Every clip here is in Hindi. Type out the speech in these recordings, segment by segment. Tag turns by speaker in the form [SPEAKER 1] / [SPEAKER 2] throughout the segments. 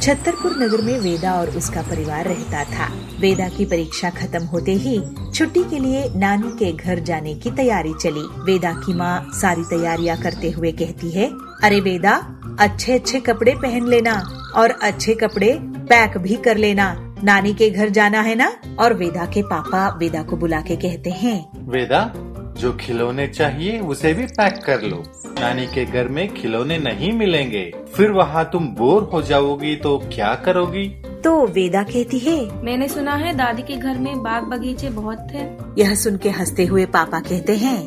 [SPEAKER 1] छतरपुर नगर में वेदा और उसका परिवार रहता था। वेदा की परीक्षा खत्म होते ही छुट्टी के लिए नानी के घर जाने की तैयारी चली। वेदा की माँ सारी तैयारियां करते हुए कहती है, अरे वेदा, अच्छे अच्छे कपड़े पहन लेना और अच्छे कपड़े पैक भी कर लेना, नानी के घर जाना है ना। और वेदा के पापा वेदा को बुला के कहते हैं,
[SPEAKER 2] वेदा, जो खिलौने चाहिए उसे भी पैक कर लो, नानी के घर में खिलौने नहीं मिलेंगे, फिर वहाँ तुम बोर हो जाओगी तो क्या करोगी।
[SPEAKER 1] तो वेदा कहती है,
[SPEAKER 3] मैंने सुना है दादी के घर में बाग बगीचे बहुत थे।
[SPEAKER 1] यह सुन के हंसते हुए पापा कहते हैं,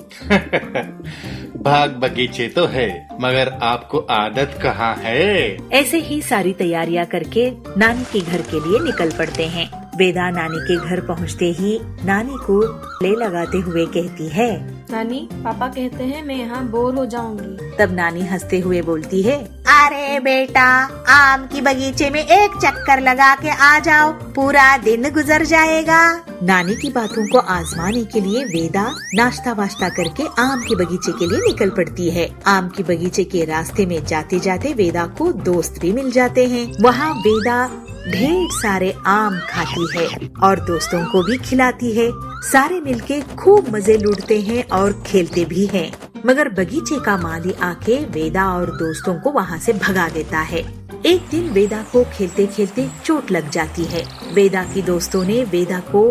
[SPEAKER 2] बाग बगीचे तो है, मगर आपको आदत कहाँ है।
[SPEAKER 1] ऐसे ही सारी तैयारियां करके नानी के घर के लिए निकल पड़ते हैं। वेदा नानी के घर पहुंचते ही नानी को ले लगाते हुए कहती है,
[SPEAKER 3] नानी, पापा कहते हैं मैं यहाँ बोर हो जाऊंगी।
[SPEAKER 1] तब नानी हंसते हुए बोलती है, अरे बेटा, आम की बगीचे में एक चक्कर लगा के आ जाओ, पूरा दिन गुजर जाएगा। नानी की बातों को आजमाने के लिए वेदा नाश्ता वाश्ता करके आम के बगीचे के लिए निकल पड़ती है। आम की बगीचे के रास्ते में जाते जाते वेदा को दोस्त भी मिल जाते हैं। वहाँ वेदा ढेर सारे आम खाती है और दोस्तों को भी खिलाती है। सारे मिलके खूब मजे लूटते हैं और खेलते भी हैं। मगर बगीचे का माली आके वेदा और दोस्तों को वहाँ से भगा देता है। एक दिन वेदा को खेलते खेलते चोट लग जाती है। वेदा की दोस्तों ने वेदा को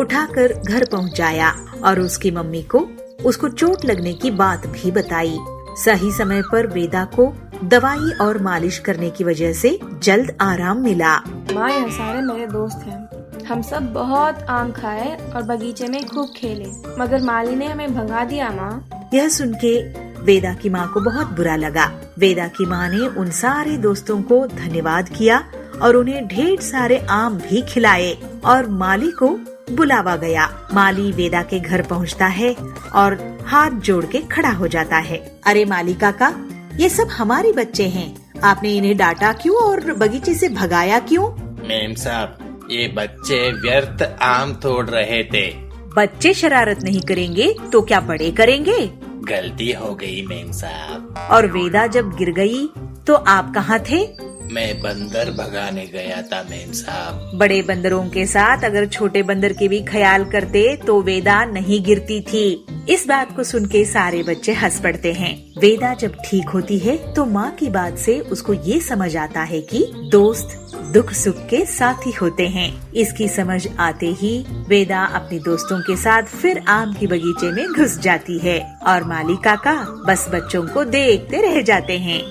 [SPEAKER 1] उठाकर घर पहुँचाया और उसकी मम्मी को उसको चोट लगने की बात भी बताई। सही समय पर वेदा को दवाई और मालिश करने की वजह से जल्द आराम मिला।
[SPEAKER 3] माँ, यह सारे मेरे दोस्त हैं। हम सब बहुत आम खाए और बगीचे में खूब खेले, मगर माली ने हमें भगा दिया। माँ,
[SPEAKER 1] यह सुन के वेदा की माँ को बहुत बुरा लगा। वेदा की माँ ने उन सारे दोस्तों को धन्यवाद किया और उन्हें ढेर सारे आम भी खिलाए और माली को बुलावा गया। माली वेदा के घर पहुँचता है और हाथ जोड़ के खड़ा हो जाता है। अरे माली काका, ये सब हमारे बच्चे हैं, आपने इन्हें डांटा क्यों और बगीचे से भगाया क्यों?
[SPEAKER 4] मेम साहब, ये बच्चे व्यर्थ आम तोड़ रहे थे।
[SPEAKER 1] बच्चे शरारत नहीं करेंगे तो क्या बड़े करेंगे?
[SPEAKER 4] गलती हो गई मेम साहब।
[SPEAKER 1] और वेदा जब गिर गई तो आप कहाँ थे?
[SPEAKER 4] मैं बंदर भगाने गया था मेम साहब।
[SPEAKER 1] बड़े बंदरों के साथ अगर छोटे बंदर के भी ख्याल करते तो वेदा नहीं गिरती थी। इस बात को सुन के सारे बच्चे हंस पड़ते हैं। वेदा जब ठीक होती है तो माँ की बात से उसको ये समझ आता है कि दोस्त दुख सुख के साथी होते हैं। इसकी समझ आते ही वेदा अपने दोस्तों के साथ फिर आम की बगीचे में घुस जाती है और माली काका बस बच्चों को देखते रह जाते हैं।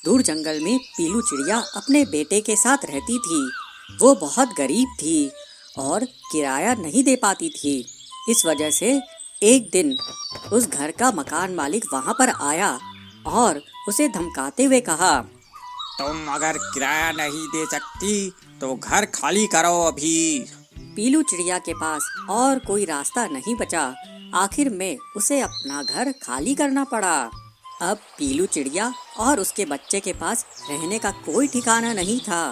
[SPEAKER 5] दूर जंगल में पीलू चिड़िया अपने बेटे के साथ रहती थी। वो बहुत गरीब थी और किराया नहीं दे पाती थी। इस वजह से एक दिन उस घर का मकान मालिक वहाँ पर आया और उसे धमकाते हुए कहा,
[SPEAKER 6] तुम अगर किराया नहीं दे सकती तो घर खाली करो अभी।
[SPEAKER 5] पीलू चिड़िया के पास और कोई रास्ता नहीं बचा। आखिर में उसे अपना घर खाली करना पड़ा। अब पीलू चिड़िया और उसके बच्चे के पास रहने का कोई ठिकाना नहीं था।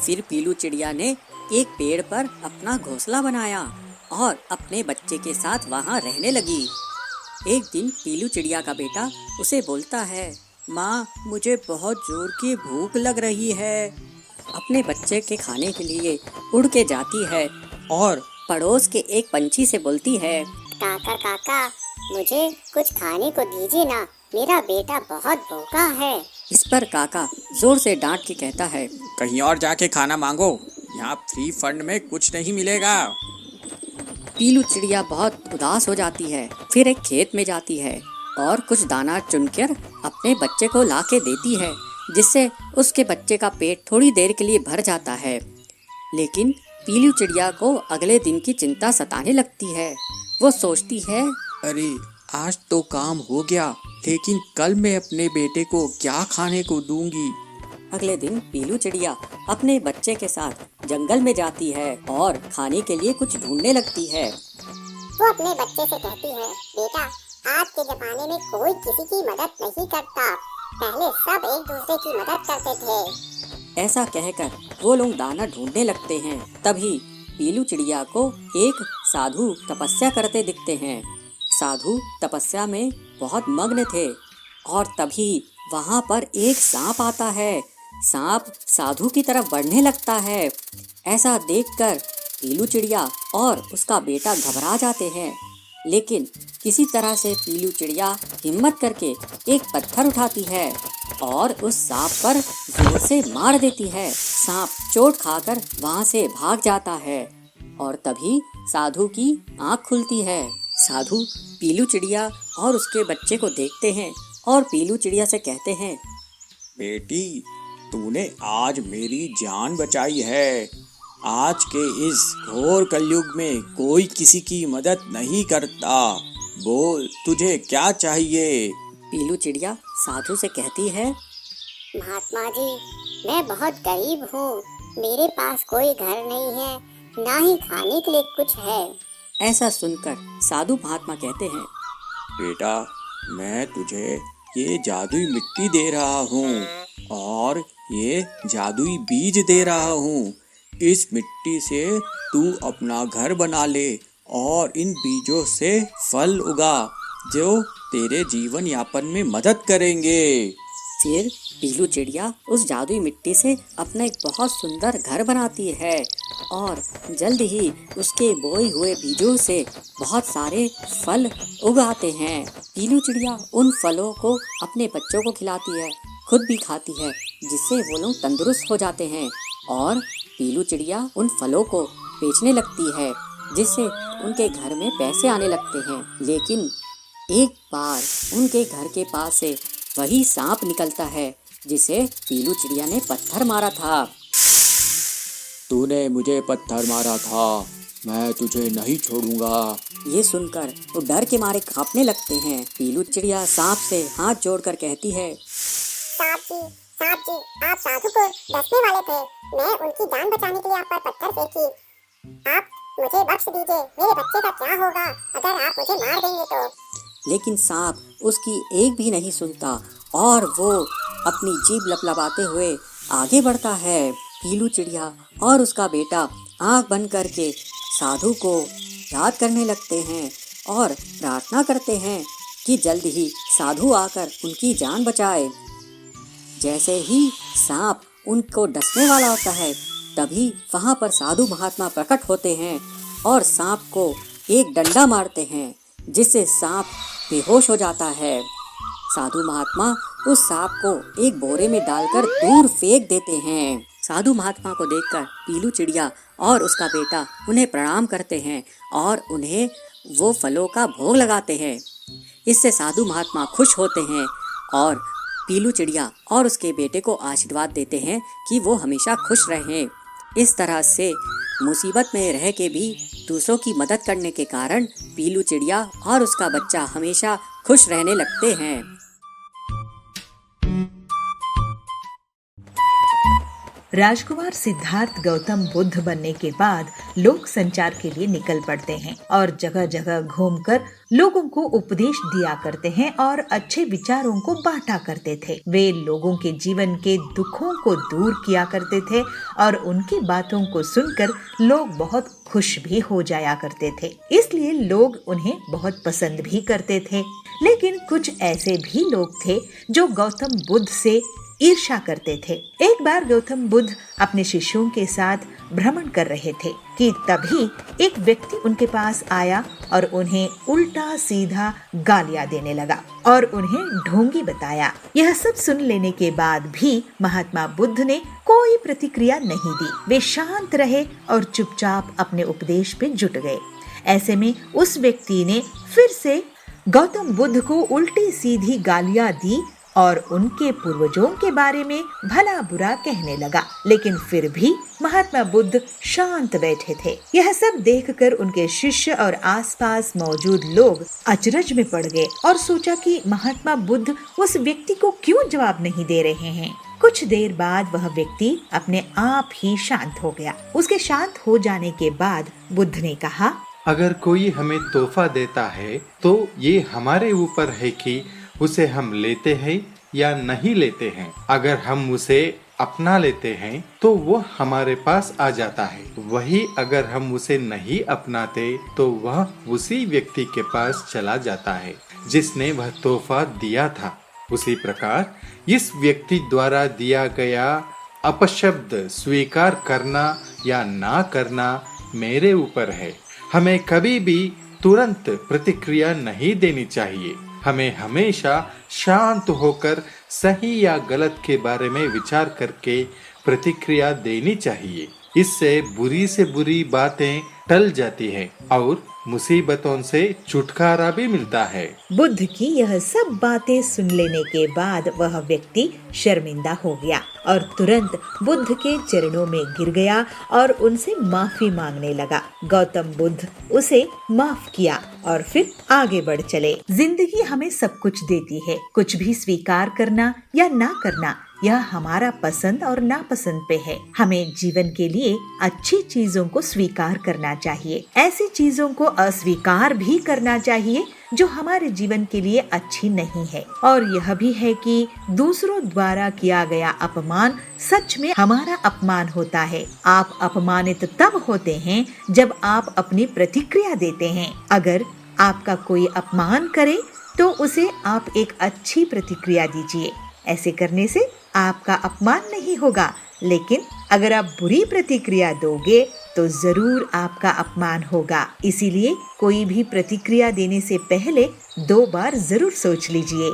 [SPEAKER 5] फिर पीलू चिड़िया ने एक पेड़ पर अपना घोंसला बनाया और अपने बच्चे के साथ वहाँ रहने लगी। एक दिन पीलू चिड़िया का बेटा उसे बोलता है, माँ, मुझे बहुत जोर की भूख लग रही है। अपने बच्चे के खाने के लिए उड़ के जाती है और पड़ोस के एक पंछी से बोलती है,
[SPEAKER 7] काका काका, मुझे कुछ खाने को दीजिए ना, मेरा बेटा बहुत भूखा है।
[SPEAKER 5] इस पर काका जोर से डांट के कहता है,
[SPEAKER 6] कहीं और जाके खाना मांगो, यहाँ फ्री फंड में कुछ नहीं मिलेगा।
[SPEAKER 5] पीलू चिड़िया बहुत उदास हो जाती है। फिर एक खेत में जाती है और कुछ दाना चुनकर अपने बच्चे को ला के देती है, जिससे उसके बच्चे का पेट थोड़ी देर के लिए भर जाता है। लेकिन पीलू चिड़िया को अगले दिन की चिंता सताने लगती है। वो सोचती है,
[SPEAKER 6] अरे आज तो काम हो गया, लेकिन कल मैं अपने बेटे को क्या खाने को दूंगी।
[SPEAKER 5] अगले दिन पीलू चिड़िया अपने बच्चे के साथ जंगल में जाती है और खाने के लिए कुछ ढूंढने लगती है।
[SPEAKER 7] वो अपने बच्चे से कहती है, बेटा, आज के जमाने में कोई किसी की मदद नहीं करता, पहले सब एक दूसरे की मदद करते थे।
[SPEAKER 5] ऐसा कहकर वो लोग दाना ढूंढने लगते हैं। तभी पीलू चिड़िया को एक साधु तपस्या करते दिखते हैं। साधु तपस्या में बहुत मग्न थे। और तभी वहाँ पर एक सांप आता है। सांप साधु की तरफ बढ़ने लगता है। ऐसा देखकर पीलू चिड़िया और उसका बेटा घबरा जाते हैं, लेकिन किसी तरह से पीलू चिड़िया हिम्मत करके एक पत्थर उठाती है और उस सांप पर जोर से मार देती है। सांप चोट खाकर वहाँ से भाग जाता है और तभी साधु की आँख खुलती है। साधु पीलू चिड़िया और उसके बच्चे को देखते हैं और पीलू चिड़िया से कहते हैं,
[SPEAKER 6] बेटी, तूने आज मेरी जान बचाई है। आज के इस घोर कलयुग में कोई किसी की मदद नहीं करता। बोल, तुझे क्या चाहिए?
[SPEAKER 5] पीलू चिड़िया साधु से कहती है,
[SPEAKER 7] महात्मा जी, मैं बहुत गरीब हूँ। मेरे पास कोई घर नहीं है, ना ही खाने के लिए कुछ है।
[SPEAKER 5] ऐसा सुनकर साधु महात्मा कहते हैं,
[SPEAKER 6] बेटा, मैं तुझे ये जादुई मिट्टी दे रहा हूँ और ये जादुई बीज दे रहा हूँ। इस मिट्टी से तू अपना घर बना ले और इन बीजों से फल उगा जो तेरे जीवन यापन में मदद करेंगे।
[SPEAKER 5] फिर पीलू चिड़िया उस जादुई मिट्टी से अपना एक बहुत सुंदर घर बनाती है और जल्द ही उसके बोए हुए बीजों से बहुत सारे फल उगाते हैं। पीलू चिड़िया उन फलों को अपने बच्चों को खिलाती है, खुद भी खाती है, जिससे वो लोग तंदुरुस्त हो जाते हैं। और पीलू चिड़िया उन फलों को बेचने लगती है, जिससे उनके घर में पैसे आने लगते हैं। लेकिन एक बार उनके घर के पास से वही सांप निकलता है जिसे पीलू चिड़िया ने पत्थर मारा था।
[SPEAKER 6] तूने मुझे पत्थर मारा था, मैं तुझे नहीं छोड़ूंगा।
[SPEAKER 5] ये सुनकर वो डर के मारे कांपने लगते हैं। पीलू चिड़िया सांप से हाथ जोड़कर कहती है,
[SPEAKER 7] सांप जी, आप साधु को डसने वाले थे। मैं उनकी जान बचाने के लिए आप पर पत्थर फेंकी। आप मुझे बख्श दीजिए। मेरे बच्चे का क्या होगा अगर आप मुझे मार देंगे तो?
[SPEAKER 5] लेकिन सांप उसकी एक भी नहीं सुनता और वो अपनी जीभ लपलपाते हुए आगे बढ़ता है। पीलू चिड़िया और उसका बेटा आंख बंद करके साधु को याद करने लगते हैं और प्रार्थना करते हैं कि जल्द ही साधु आकर उनकी जान बचाए। जैसे ही सांप उनको डसने वाला होता है, तभी वहाँ पर साधु महात्मा प्रकट होते हैं और सांप को एक डंडा मारते हैं, जिससे सांप बेहोश हो जाता है। साधु महात्मा उस सांप को एक बोरे में डालकर दूर फेंक देते हैं। साधु महात्मा को देखकर पीलू चिड़िया और उसका बेटा उन्हें प्रणाम करते हैं और उन्हें वो फलों का भोग लगाते हैं। इससे साधु महात्मा खुश होते हैं और पीलू चिड़िया और उसके बेटे को आशीर्वाद देते हैं कि वो हमेशा खुश रहें। इस तरह से मुसीबत में रह के भी दूसरों की मदद करने के कारण पीलू चिड़िया और उसका बच्चा हमेशा खुश रहने लगते हैं।
[SPEAKER 1] राजकुमार सिद्धार्थ गौतम बुद्ध बनने के बाद लोक संचार के लिए निकल पड़ते हैं और जगह जगह घूमकर लोगों को उपदेश दिया करते हैं और अच्छे विचारों को बांटा करते थे। वे लोगों के जीवन के दुखों को दूर किया करते थे और उनकी बातों को सुनकर लोग बहुत खुश भी हो जाया करते थे। इसलिए लोग उन्हें बहुत पसंद भी करते थे। लेकिन कुछ ऐसे भी लोग थे जो गौतम बुद्ध से ईर्ष्या करते थे। एक बार गौतम बुद्ध अपने शिष्यों के साथ भ्रमण कर रहे थे कि तभी एक व्यक्ति उनके पास आया और उन्हें उल्टा सीधा गालियां देने लगा और उन्हें ढोंगी बताया। यह सब सुन लेने के बाद भी महात्मा बुद्ध ने कोई प्रतिक्रिया नहीं दी। वे शांत रहे और चुपचाप अपने उपदेश पे जुट गए। ऐसे में उस व्यक्ति ने फिर से गौतम बुद्ध को उल्टी सीधी गालियां दी और उनके पूर्वजों के बारे में भला बुरा कहने लगा। लेकिन फिर भी महात्मा बुद्ध शांत बैठे थे। यह सब देखकर उनके शिष्य और आसपास मौजूद लोग अचरज में पड़ गए और सोचा कि महात्मा बुद्ध उस व्यक्ति को क्यों जवाब नहीं दे रहे हैं। कुछ देर बाद वह व्यक्ति अपने आप ही शांत हो गया। उसके शांत हो जाने के बाद बुद्ध ने कहा,
[SPEAKER 2] अगर कोई हमें तोहफा देता है तो ये हमारे ऊपर है कि उसे हम लेते हैं या नहीं लेते हैं। अगर हम उसे अपना लेते हैं तो वो हमारे पास आ जाता है। वही अगर हम उसे नहीं अपनाते तो वह उसी व्यक्ति के पास चला जाता है जिसने वह तोहफा दिया था। उसी प्रकार इस व्यक्ति द्वारा दिया गया अपशब्द स्वीकार करना या ना करना मेरे ऊपर है। हमें कभी भी तुरंत प्रतिक्रिया नहीं देनी चाहिए। हमें हमेशा शांत होकर सही या गलत के बारे में विचार करके प्रतिक्रिया देनी चाहिए। इससे बुरी से बुरी बातें टल जाती हैं और मुसीबतों से छुटकारा भी मिलता है।
[SPEAKER 1] बुद्ध की यह सब बातें सुन लेने के बाद वह व्यक्ति शर्मिंदा हो गया और तुरंत बुद्ध के चरणों में गिर गया और उनसे माफी मांगने लगा। गौतम बुद्ध उसे माफ किया और फिर आगे बढ़ चले। जिंदगी हमें सब कुछ देती है। कुछ भी स्वीकार करना या ना करना यह हमारा पसंद और नापसंद पे है। हमें जीवन के लिए अच्छी चीजों को स्वीकार करना चाहिए। ऐसी चीजों को अस्वीकार भी करना चाहिए जो हमारे जीवन के लिए अच्छी नहीं है। और यह भी है कि दूसरों द्वारा किया गया अपमान सच में हमारा अपमान होता है। आप अपमानित तब होते हैं जब आप अपनी प्रतिक्रिया देते हैं। अगर आपका कोई अपमान करे तो उसे आप एक अच्छी प्रतिक्रिया दीजिए। ऐसे करने से आपका अपमान नहीं होगा, लेकिन अगर आप बुरी प्रतिक्रिया दोगे तो जरूर आपका अपमान होगा। इसीलिए कोई भी प्रतिक्रिया देने से पहले 2 बार जरूर सोच लीजिए।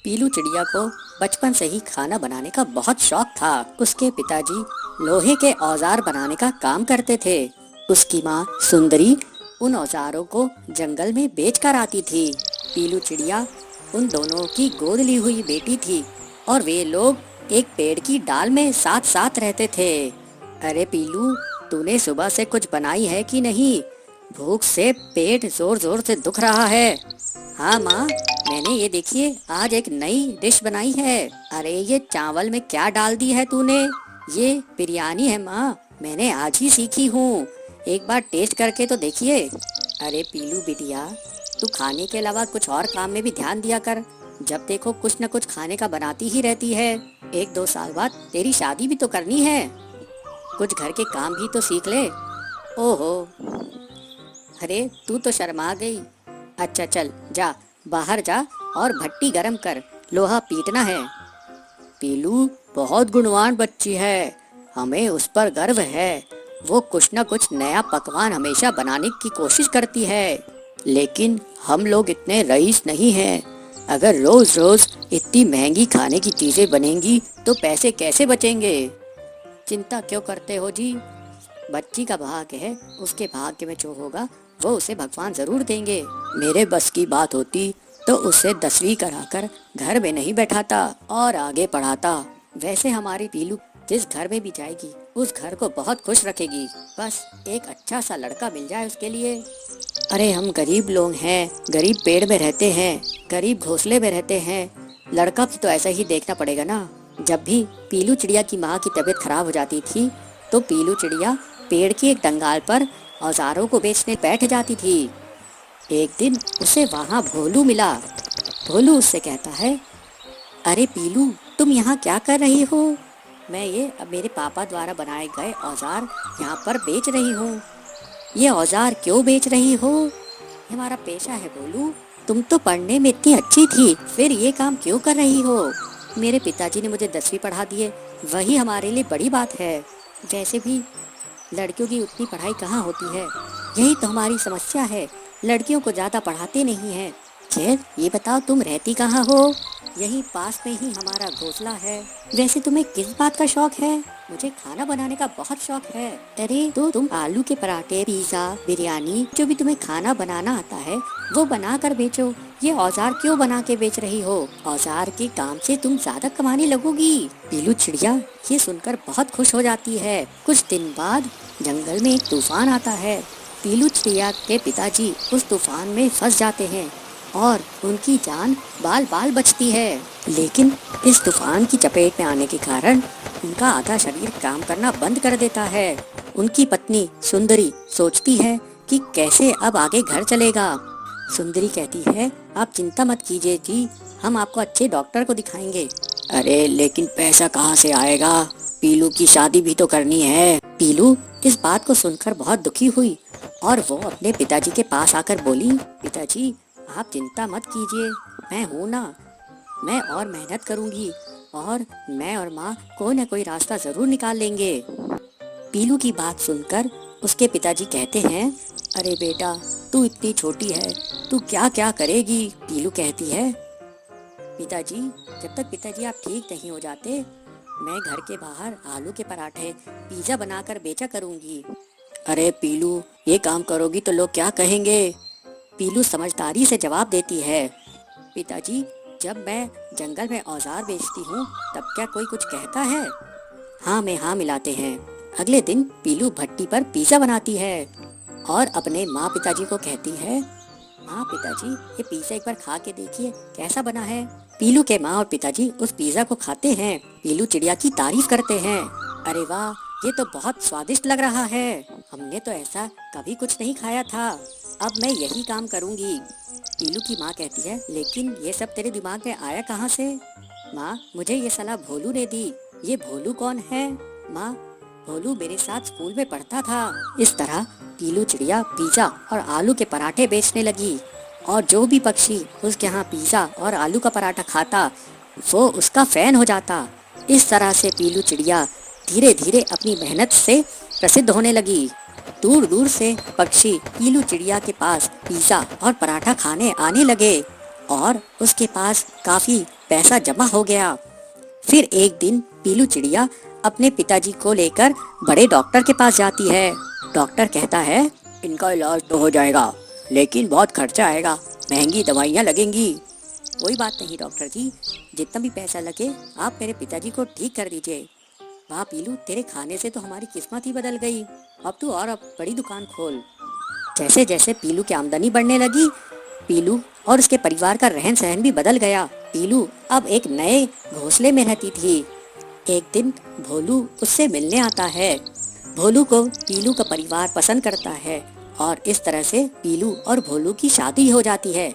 [SPEAKER 5] पीलू चिड़िया को बचपन से ही खाना बनाने का बहुत शौक था। उसके पिताजी लोहे के औजार बनाने का काम करते थे। उसकी माँ सुंदरी उन औजारों को जंगल में बेच कर आती थी। पीलू चिड़िया उन दोनों की गोद ली हुई बेटी थी और वे लोग एक पेड़ की डाल में साथ साथ रहते थे। अरे पीलू, तूने सुबह से कुछ बनाई है कि नहीं? भूख से पेट जोर जोर से दुख रहा है। हाँ माँ, मैंने ये देखिए आज एक नई डिश बनाई है। अरे ये चावल में क्या डाल दी है तूने? ये बिरयानी है माँ, मैंने आज ही सीखी हूँ। एक बार टेस्ट करके तो देखिए। अरे पीलू बिटिया, तू खाने के अलावा कुछ और काम में भी ध्यान दिया कर। जब देखो कुछ न कुछ खाने का बनाती ही रहती है। 1-2 साल बाद तेरी शादी भी तो करनी है। कुछ घर के काम भी तो सीख ले। ओहो, अरे तू तो शर्मा गई। अच्छा चल, जा बाहर जा और भट्टी गरम कर, लोहा पीटना है। पीलू बहुत गुणवान बच्ची है, हमें उस पर गर्व है। वो कुछ न कुछ नया पकवान हमेशा बनाने की कोशिश करती है। लेकिन हम लोग इतने रईस नहीं हैं। अगर रोज रोज इतनी महंगी खाने की चीजें बनेंगी तो पैसे कैसे बचेंगे? चिंता क्यों करते हो जी? बच्ची का भाग्य है, उसके भाग्य में जो होगा वो उसे भगवान जरूर देंगे। मेरे बस की बात होती तो उसे 10वीं कराकर घर में नहीं बैठाता और आगे पढ़ाता। वैसे हमारी पीलू जिस घर में भी जाएगी उस घर को बहुत खुश रखेगी। बस एक अच्छा सा लड़का मिल जाए उसके लिए। अरे हम गरीब लोग हैं, गरीब पेड़ में रहते हैं, गरीब घोंसले में रहते हैं। लड़का भी तो ऐसा ही देखना पड़ेगा ना। जब भी पीलू चिड़िया की माँ की तबीयत खराब हो जाती थी तो पीलू चिड़िया पेड़ की एक डंगाल पर औजारों को बेचने बैठ जाती थी। एक दिन उसे वहाँ भोलू मिला। भोलू उससे कहता है, अरे पीलू, तुम यहाँ क्या कर रही हो? मैं ये मेरे पापा द्वारा बनाए गए औजार यहाँ पर बेच रही हूँ। ये औजार क्यों बेच रही हो? ये हमारा पेशा है भोलू। तुम तो पढ़ने में इतनी अच्छी थी, फिर ये काम क्यों कर रही हो? मेरे पिताजी ने मुझे 10वीं पढ़ा दिए, वही हमारे लिए बड़ी बात है। वैसे भी लड़कियों की उतनी पढ़ाई कहाँ होती है, यही तो हमारी समस्या है। लड़कियों को ज़्यादा पढ़ाते नहीं हैं। खैर ये बताओ तुम रहती कहाँ हो? यही पास में ही हमारा घोंसला है। वैसे तुम्हें किस बात का शौक है? मुझे खाना बनाने का बहुत शौक है। अरे तो तुम आलू के पराठे, पिज़्ज़ा, बिरयानी, जो भी तुम्हें खाना बनाना आता है वो बना कर बेचो। ये औजार क्यों बना के बेच रही हो? औजार के काम से तुम ज्यादा कमाने लगोगी। पीलू चिड़िया ये सुनकर बहुत खुश हो जाती है। कुछ दिन बाद जंगल में एक तूफान आता है। पीलू चिड़िया के पिताजी उस तूफान में फंस जाते हैं और उनकी जान बाल बाल बचती है। लेकिन इस तूफान की चपेट में आने के कारण उनका आधा शरीर काम करना बंद कर देता है। उनकी पत्नी सुंदरी सोचती है कि कैसे अब आगे घर चलेगा। सुंदरी कहती है, आप चिंता मत कीजिए जी, हम आपको अच्छे डॉक्टर को दिखाएंगे। अरे लेकिन पैसा कहाँ से आएगा? पीलू की शादी भी तो करनी है। पीलू इस बात को सुनकर बहुत दुखी हुई और वो अपने पिताजी के पास आकर बोली, पिताजी आप चिंता मत कीजिए, मैं हूँ ना। मैं और मेहनत करूँगी और मैं और माँ कोई न कोई रास्ता जरूर निकाल लेंगे। पीलू की बात सुनकर उसके पिताजी कहते हैं, अरे बेटा, तू इतनी छोटी है, तू क्या क्या करेगी। पीलू कहती है, पिताजी, जब तक पिताजी आप ठीक नहीं हो जाते, मैं घर के बाहर आलू के पराठे, पिज्जा बनाकर बेचा करूँगी। अरे पीलू, ये काम करोगी तो लोग क्या कहेंगे। पीलू समझदारी से जवाब देती है, पिताजी, जब मैं जंगल में औजार बेचती हूँ तब क्या कोई कुछ कहता है। हाँ में हाँ मिलाते हैं। अगले दिन पीलू भट्टी पर पिज्जा बनाती है और अपने माँ पिताजी को कहती है, माँ पिताजी, ये पिज्जा एक बार खा के देखिए कैसा बना है। पीलू के माँ और पिताजी उस पिज्जा को खाते हैं। पीलू चिड़िया की तारीफ करते हैं, अरे वाह, ये तो बहुत स्वादिष्ट लग रहा है, हमने तो ऐसा कभी कुछ नहीं खाया था, अब मैं यही काम करूँगी। पीलू की माँ कहती है, लेकिन ये सब तेरे दिमाग में आया कहाँ से। माँ, मुझे ये सलाह भोलू ने दी। ये भोलू कौन है। माँ, भोलू मेरे साथ स्कूल में पढ़ता था। इस तरह पीलू चिड़िया पिज्जा और आलू के पराठे बेचने लगी और जो भी पक्षी उसके यहाँ पिज्जा और आलू का पराठा खाता वो उसका फैन हो जाता। इस तरह से पीलू चिड़िया धीरे धीरे अपनी मेहनत से प्रसिद्ध होने लगी। दूर दूर से पक्षी पीलू चिड़िया के पास पिज्जा और पराठा खाने आने लगे और उसके पास काफी पैसा जमा हो गया। फिर एक दिन पीलू चिड़िया अपने पिताजी को लेकर बड़े डॉक्टर के पास जाती है। डॉक्टर कहता है, इनका इलाज तो हो जाएगा, लेकिन बहुत खर्चा आएगा, महंगी दवाइयाँ लगेंगी। कोई बात नहीं डॉक्टर जी, जितना भी पैसा लगे आप मेरे पिताजी को ठीक कर दीजिए। वाह पीलू, तेरे खाने से तो हमारी किस्मत ही बदल गई, अब तू और अब बड़ी दुकान खोल। जैसे जैसे पीलू की आमदनी बढ़ने लगी, पीलू और उसके परिवार का रहन सहन भी बदल गया। पीलू अब एक नए घोंसले में रहती थी। एक दिन भोलू उससे मिलने आता है। भोलू को पीलू का परिवार पसंद करता है और इस तरह से पीलू और भोलू की शादी हो जाती है।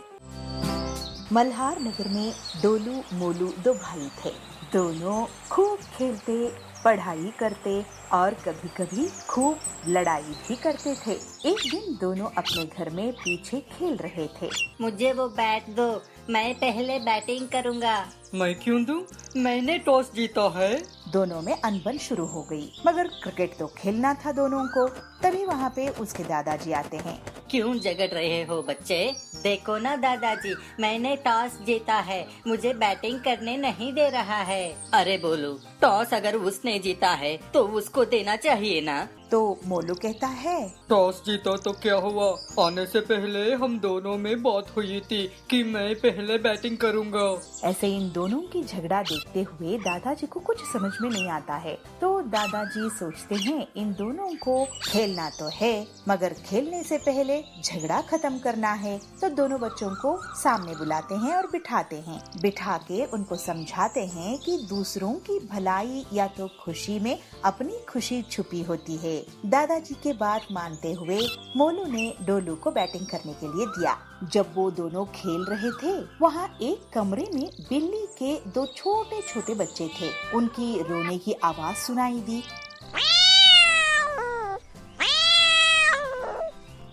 [SPEAKER 1] मल्हार नगर में डोलू मोलू दो भाई थे। दोनों खूब खेलते, पढ़ाई करते और कभी कभी खूब लड़ाई भी करते थे। एक दिन दोनों अपने घर में पीछे खेल रहे थे।
[SPEAKER 8] मुझे वो बैट दो, मैं पहले बैटिंग करूँगा।
[SPEAKER 9] मैं क्यों दूं? मैंने टॉस जीता है।
[SPEAKER 1] दोनों में अनबन शुरू हो गई, मगर क्रिकेट तो खेलना था दोनों को। तभी वहाँ पे उसके दादाजी आते हैं।
[SPEAKER 8] क्यों झगड़ रहे हो बच्चे? देखो ना दादाजी, मैंने टॉस जीता है, मुझे बैटिंग करने नहीं दे रहा है। अरे बोलू, टॉस अगर उसने जीता है तो उसको देना चाहिए ना।
[SPEAKER 1] तो मोलू कहता है,
[SPEAKER 9] टॉस जीता तो क्या हुआ, आने से पहले हम दोनों में बात हुई थी कि मैं पहले बैटिंग करूंगा।
[SPEAKER 1] ऐसे इन दोनों की झगड़ा देखते हुए दादाजी को कुछ समझ में नहीं आता है। तो दादाजी सोचते हैं, इन दोनों को खेलना तो है, मगर खेलने से पहले झगड़ा खत्म करना है। तो दोनों बच्चों को सामने बुलाते हैं और बिठाते हैं। बिठा के उनको समझाते हैं कि दूसरों की भलाई या तो खुशी में अपनी खुशी छुपी होती है। दादाजी के बात मानते हुए मोलू ने डोलू को बैटिंग करने के लिए दिया। जब वो दोनों खेल रहे थे, वहाँ एक कमरे में बिल्ली के दो छोटे छोटे बच्चे थे। उनकी रोने की आवाज सुनाई दी।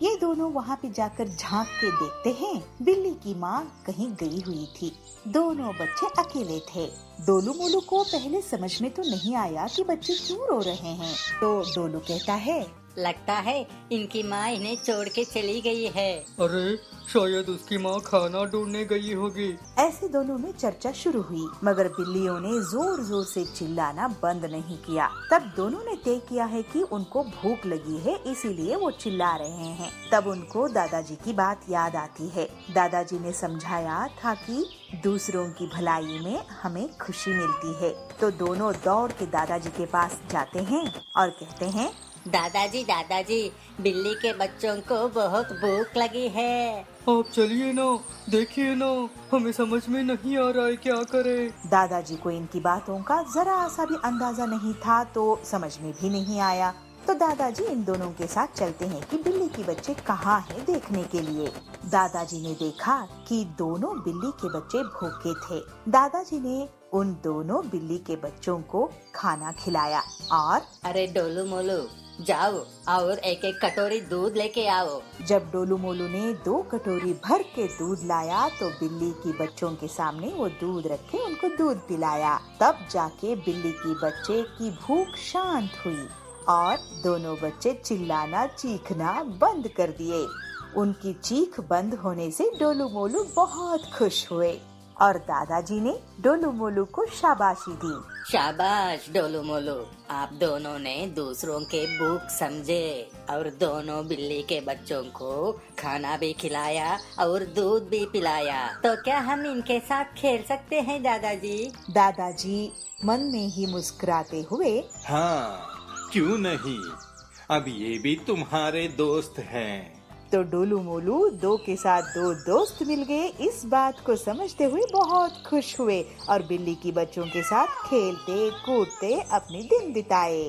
[SPEAKER 1] ये दोनों वहाँ पे जाकर झांक के देखते हैं, बिल्ली की माँ कहीं गई हुई थी। दोनों बच्चे अकेले थे। डोलू मोलू को पहले समझ में तो नहीं आया कि बच्चे क्यों रो रहे हैं। तो डोलू कहता है,
[SPEAKER 8] लगता है इनकी माँ इन्हें छोड़ के चली गई है।
[SPEAKER 9] अरे शायद उसकी माँ खाना ढूंढने गई होगी।
[SPEAKER 1] ऐसे दोनों में चर्चा शुरू हुई, मगर बिल्लियों ने जोर जोर से चिल्लाना बंद नहीं किया। तब दोनों ने तय किया है कि उनको भूख लगी है, इसीलिए वो चिल्ला रहे हैं। तब उनको दादाजी की बात याद आती है। दादाजी ने समझाया था कि दूसरों की भलाई में हमें खुशी मिलती है। तो दोनों दौड़ के दादाजी के पास जाते हैं और कहते हैं,
[SPEAKER 8] दादाजी दादाजी, बिल्ली के बच्चों को बहुत भूख लगी है।
[SPEAKER 9] आप चलिए ना, देखिए ना, हमें समझ में नहीं आ रहा है क्या करें।
[SPEAKER 1] दादाजी को इनकी बातों का जरा सा भी अंदाजा नहीं था, तो समझ में भी नहीं आया। तो दादाजी इन दोनों के साथ चलते हैं कि बिल्ली के बच्चे कहाँ हैं देखने के लिए। दादाजी ने देखा कि दोनों बिल्ली के बच्चे भूखे थे। दादाजी ने उन दोनों बिल्ली के बच्चों को खाना खिलाया और
[SPEAKER 8] अरे डोलू मोलू, जाओ और एक एक कटोरी दूध लेके आओ।
[SPEAKER 1] जब डोलू मोलू ने 2 कटोरी भर के दूध लाया तो बिल्ली की बच्चों के सामने वो दूध रखे उनको दूध पिलाया। तब जाके बिल्ली की बच्चे की भूख शांत हुई और दोनों बच्चे चिल्लाना चीखना बंद कर दिए। उनकी चीख बंद होने से डोलू मोलू बहुत खुश हुए और दादाजी ने डोलू मोलू को शाबाशी दी।
[SPEAKER 8] शाबाश डोलू मोलू, आप दोनों ने दूसरों के भूख समझे और दोनों बिल्ली के बच्चों को खाना भी खिलाया और दूध भी पिलाया। तो क्या हम इनके साथ खेल सकते हैं दादाजी?
[SPEAKER 1] दादाजी मन में ही मुस्कुराते हुए
[SPEAKER 2] हाँ, क्यों नहीं, अब ये भी तुम्हारे दोस्त हैं।
[SPEAKER 1] तो डोलू मोलू 2 के साथ 2 दोस्त मिल गए। इस बात को समझते हुए बहुत खुश हुए और बिल्ली की बच्चों के साथ खेलते कूदते अपने दिन बिताए।